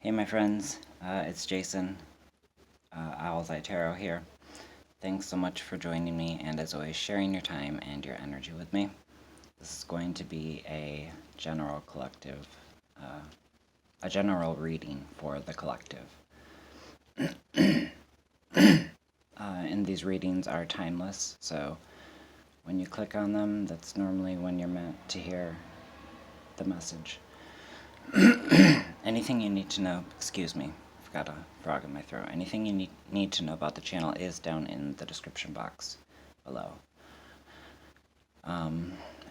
Hey my friends, it's Jason, Owl's Eye Tarot here. Thanks so much for joining me and as always sharing your time and your energy with me. This is going to be a general collective, a general reading for the collective. And these readings are timeless, so when you click on them, that's normally when you're meant to hear the message. Anything you need to know, excuse me, I've got a frog in my throat. Anything you need to know about the channel is down in the description box below.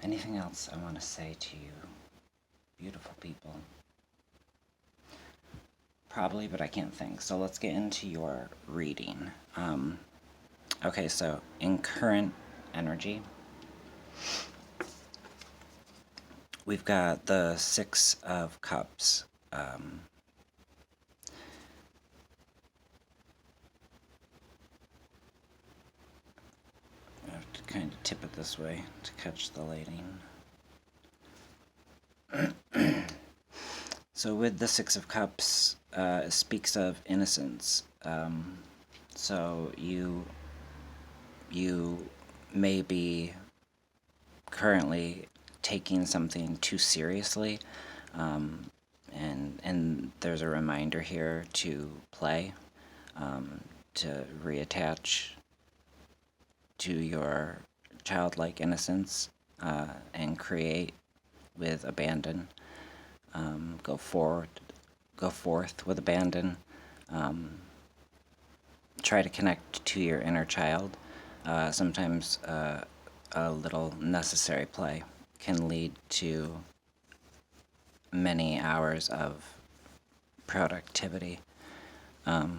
Anything else I want to say to you, beautiful people? Probably, but I can't think. So let's get into your reading. Okay, so in current energy, we've got the Six of Cups. I have to kind of tip it this way to catch the lighting. So with the Six of Cups, it speaks of innocence. So you may be currently taking something too seriously, and there's a reminder here to play, to reattach to your childlike innocence, and create with abandon. Go forth with abandon. Try to connect to your inner child. Sometimes a little necessary play can lead to many hours of productivity. But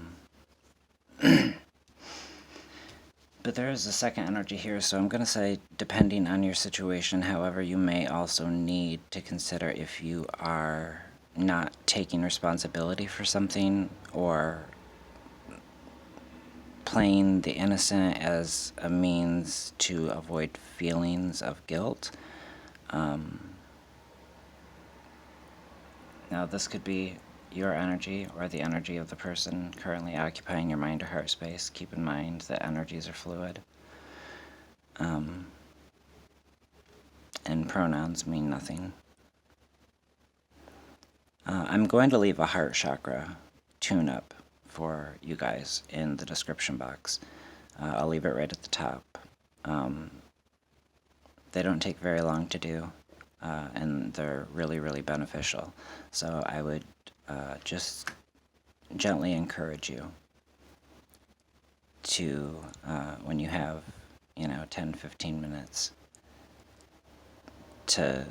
there is a second energy here, so I'm going to say, depending on your situation, however, you may also need to consider if you are not taking responsibility for something or playing the innocent as a means to avoid feelings of guilt. Now, this could be your energy or the energy of the person currently occupying your mind or heart space. Keep in mind that energies are fluid. And pronouns mean nothing. I'm going to leave a Heart Chakra tune-up for you guys in the description box. I'll leave it right at the top. They don't take very long to do, and they're really, really beneficial. So I would just gently encourage you to, when you have, 10-15 minutes, to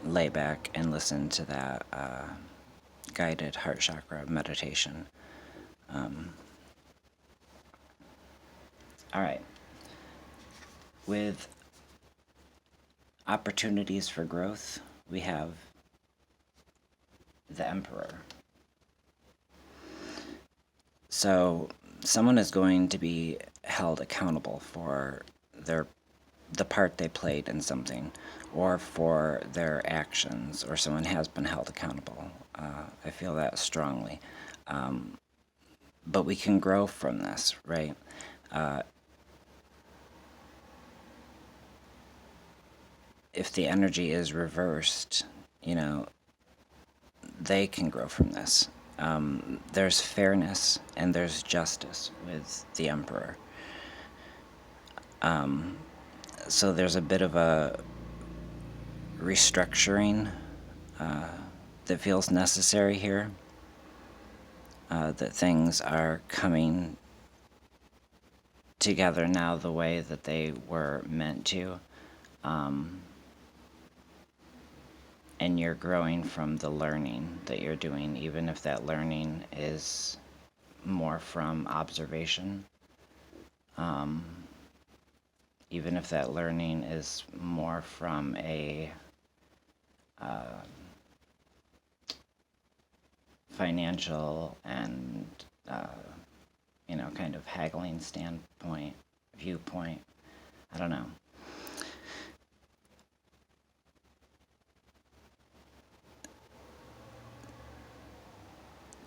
lay back and listen to that guided Heart Chakra meditation. All right. With opportunities for growth, we have the Emperor. So someone is going to be held accountable for the part they played in something, or for their actions, or someone has been held accountable. I feel that strongly. But we can grow from this, right? If the energy is reversed, they can grow from this. There's fairness and there's justice with the Emperor. So there's a bit of a restructuring that feels necessary here, that things are coming together now the way that they were meant to. And you're growing from the learning that you're doing, even if that learning is more from observation. Even if that learning is more from a financial and, kind of haggling viewpoint. I don't know.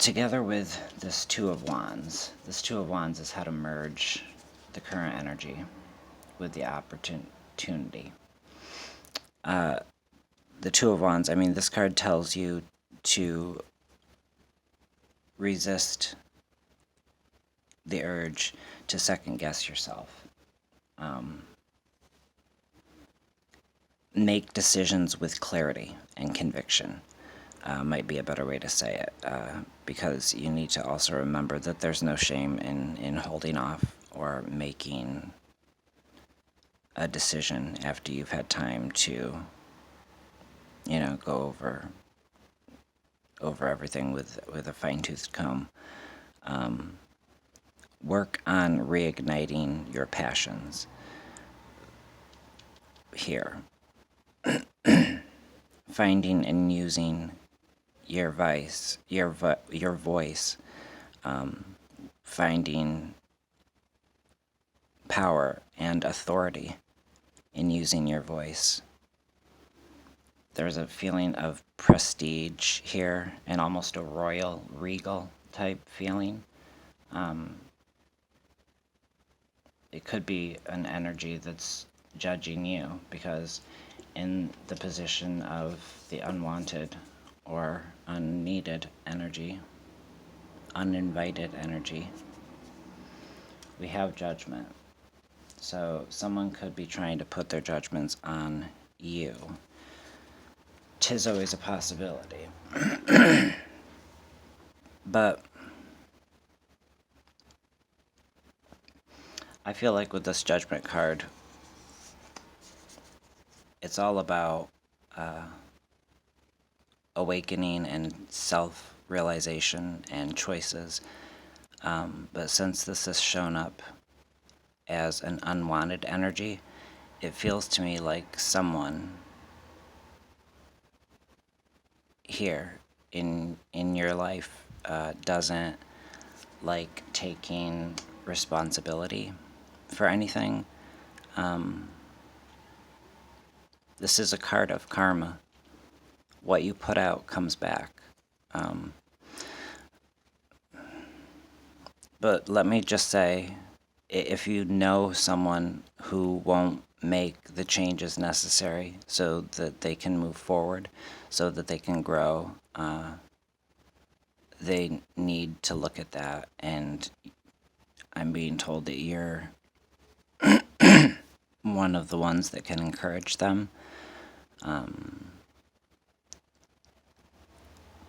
together with this Two of Wands. This Two of Wands is how to merge the current energy with the opportunity. The Two of Wands, I mean, this card tells you to resist the urge to second guess yourself. Make decisions with clarity and conviction. Might be a better way to say it, because you need to also remember that there's no shame in holding off or making a decision after you've had time to, go over everything with a fine-toothed comb. Work on reigniting your passions here. Finding and using your voice, finding power and authority in using your voice. There's a feeling of prestige here and almost a royal, regal type feeling. It could be an energy that's judging you, because in the position of the unwanted or unneeded energy, uninvited energy, we have judgment. So someone could be trying to put their judgments on you. 'Tis always a possibility. But I feel like with this Judgment card, it's all about awakening and self-realization and choices. But since this has shown up as an unwanted energy, it feels to me like someone here in your life doesn't like taking responsibility for anything. This is a card of karma. What you put out comes back. But let me just say, if you know someone who won't make the changes necessary so that they can move forward, so that they can grow, they need to look at that. And I'm being told that you're one of the ones that can encourage them.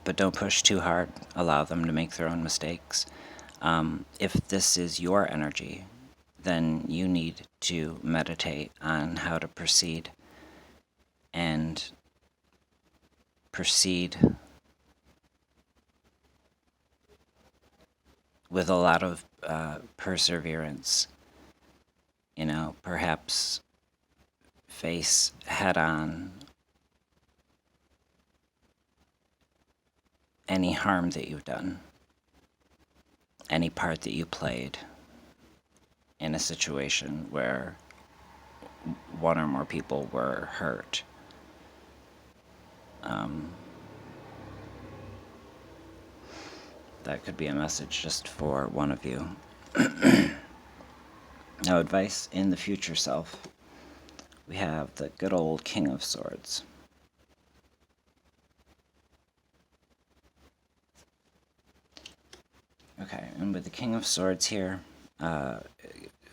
But don't push too hard. Allow them to make their own mistakes. If this is your energy, then you need to meditate on how to proceed, and proceed with a lot of perseverance. Perhaps face head on any harm that you've done, any part that you played in a situation where one or more people were hurt. That could be a message just for one of you. Now, advice in the future self. We have the good old King of Swords. Okay, and with the King of Swords here,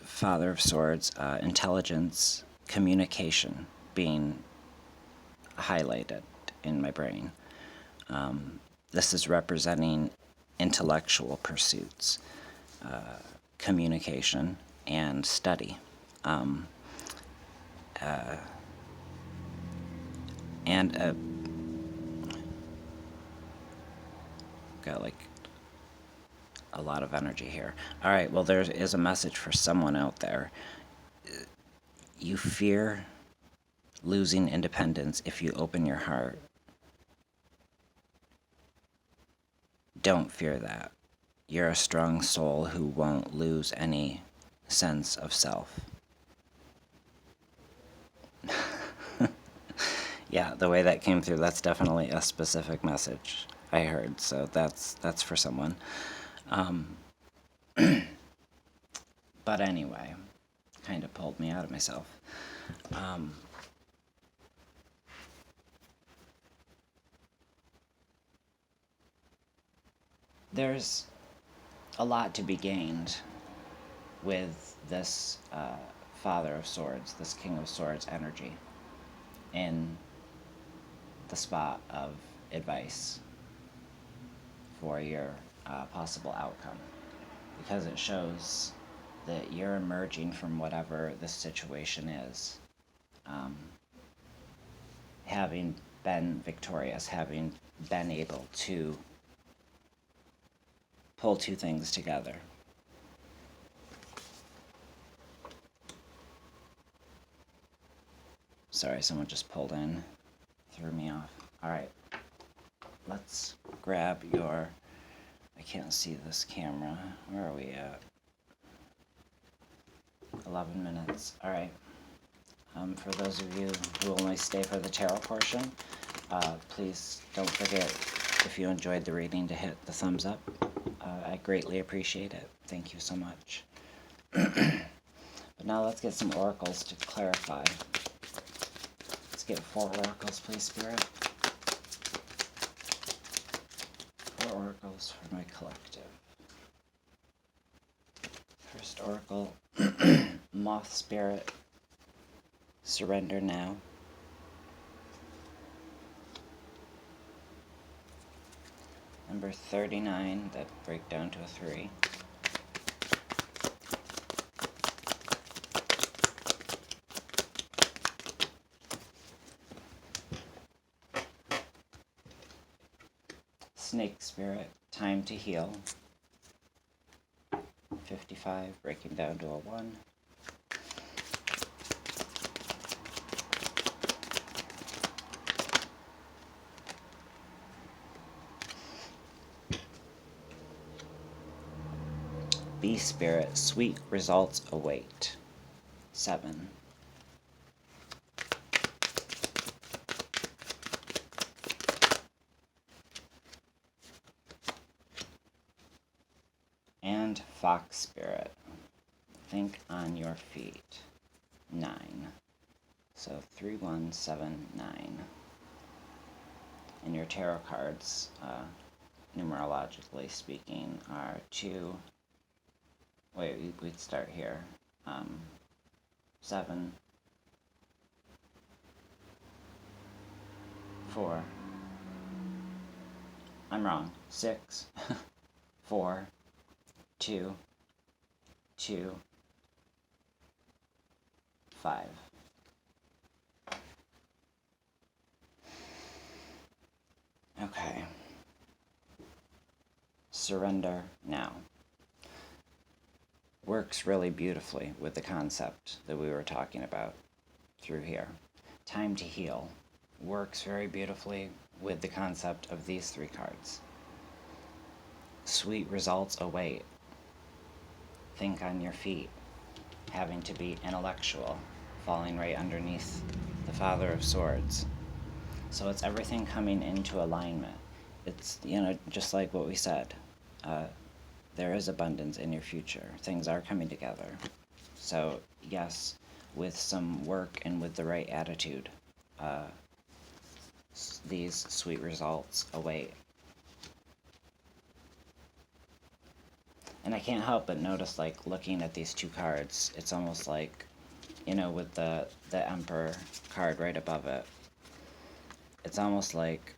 Father of Swords, intelligence, communication being highlighted in my brain. This is representing intellectual pursuits, communication, and study. Got like a lot of energy here. All right, well, there is a message for someone out there. You fear losing independence if you open your heart. Don't fear that. You're a strong soul who won't lose any sense of self. Yeah, the way that came through, that's definitely a specific message. I heard, so that's for someone. But anyway, kind of pulled me out of myself. There's a lot to be gained with this Father of Swords, this King of Swords energy, in the spot of advice for your possible outcome. Because it shows that you're emerging from whatever this situation is, having been victorious, having been able to pull two things together. Sorry, someone just pulled in, threw me off. All right, let's grab your, I can't see this camera. Where are we at? 11 minutes. All right. For those of you who only stay for the tarot portion, please don't forget, if you enjoyed the reading, to hit the thumbs up. I greatly appreciate it. Thank you so much. But now let's get some oracles to clarify. Let's get 4 oracles, please, Spirit. 4 oracles for my collective. First oracle, Moth Spirit, surrender now. Number 39, that break down to a 3. Snake Spirit, time to heal. 55, breaking down to a 1. Bee Spirit, sweet results await. 7. And Fox Spirit, think on your feet. 9. So 3, 1, 7, 9. And your tarot cards, numerologically speaking, are 2. Wait, we'd start here. 7, 4. I'm wrong. 6, 4, 2, 2, 5. Okay. Surrender now. Works really beautifully with the concept that we were talking about through here. Time to heal works very beautifully with the concept of these 3 cards. Sweet results await. Think on your feet. Having to be intellectual, falling right underneath the Father of Swords. So it's everything coming into alignment. It's, just like what we said. There is abundance in your future. Things are coming together. So, yes, with some work and with the right attitude, these sweet results await. And I can't help but notice, like, looking at these 2 cards, it's almost like, with the Emperor card right above it, it's almost like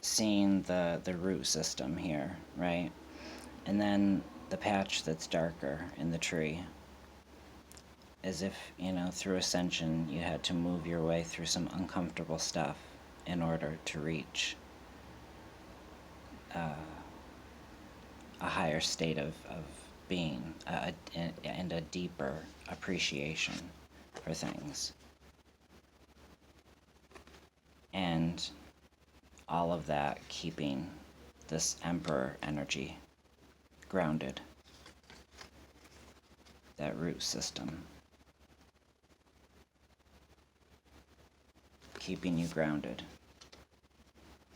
seeing the root system here, right? And then the patch that's darker in the tree, as if, through ascension, you had to move your way through some uncomfortable stuff in order to reach a higher state of being, and a deeper appreciation for things. And all of that keeping this Emperor energy grounded, that root system, keeping you grounded.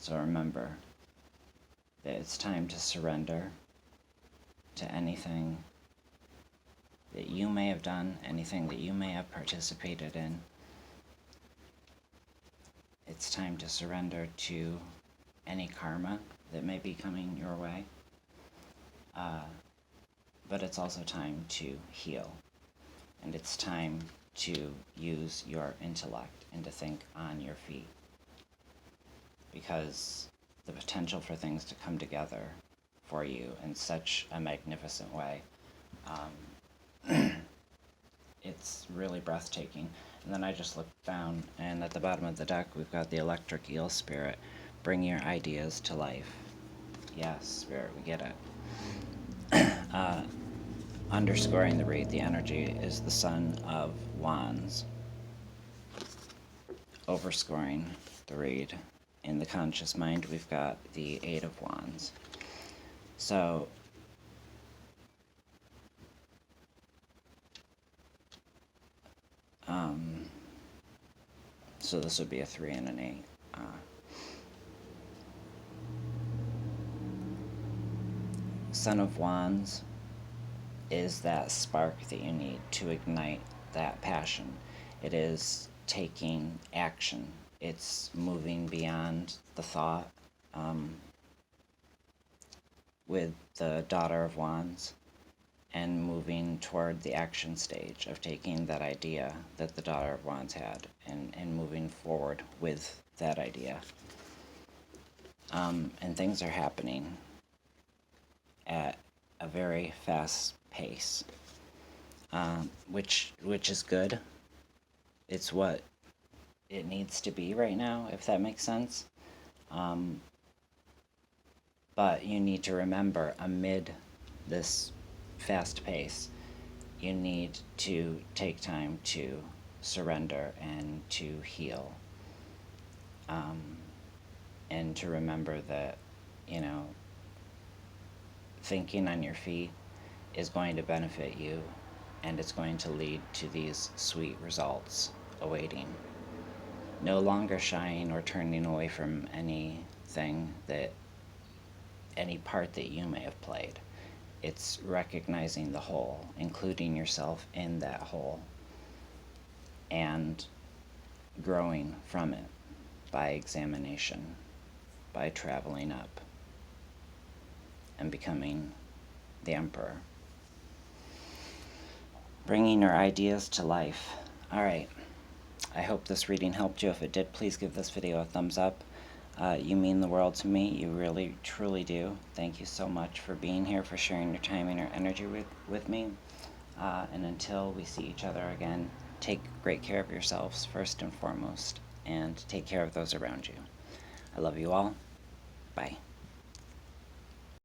So remember that it's time to surrender to anything that you may have done, anything that you may have participated in. It's time to surrender to any karma that may be coming your way. But it's also time to heal. And it's time to use your intellect and to think on your feet. Because the potential for things to come together for you in such a magnificent way, it's really breathtaking. And then I just looked down, and at the bottom of the deck we've got the electric eel spirit. Bring your ideas to life. Yes, spirit, we get it. Underscoring the read, the energy is the Son of Wands. Overscoring the read, in the conscious mind, we've got the Eight of Wands. So, so this would be a 3 and an 8. Son of Wands is that spark that you need to ignite that passion. It is taking action. It's moving beyond the thought. With the Daughter of Wands, and moving toward the action stage of taking that idea that the Daughter of Wands had and moving forward with that idea. And things are happening at a very fast pace, which is good. It's what it needs to be right now, if that makes sense. But you need to remember, amid this fast pace, you need to take time to surrender and to heal. And to remember that, thinking on your feet is going to benefit you, and it's going to lead to these sweet results awaiting. No longer shying or turning away from anything any part that you may have played. It's recognizing the whole, including yourself in that whole, and growing from it by examination, by traveling up and becoming the Emperor. Bringing your ideas to life. Alright, I hope this reading helped you. If it did, please give this video a thumbs up. You mean the world to me. You really, truly do. Thank you so much for being here, for sharing your time and your energy with me. And until we see each other again, take great care of yourselves, first and foremost, and take care of those around you. I love you all. Bye.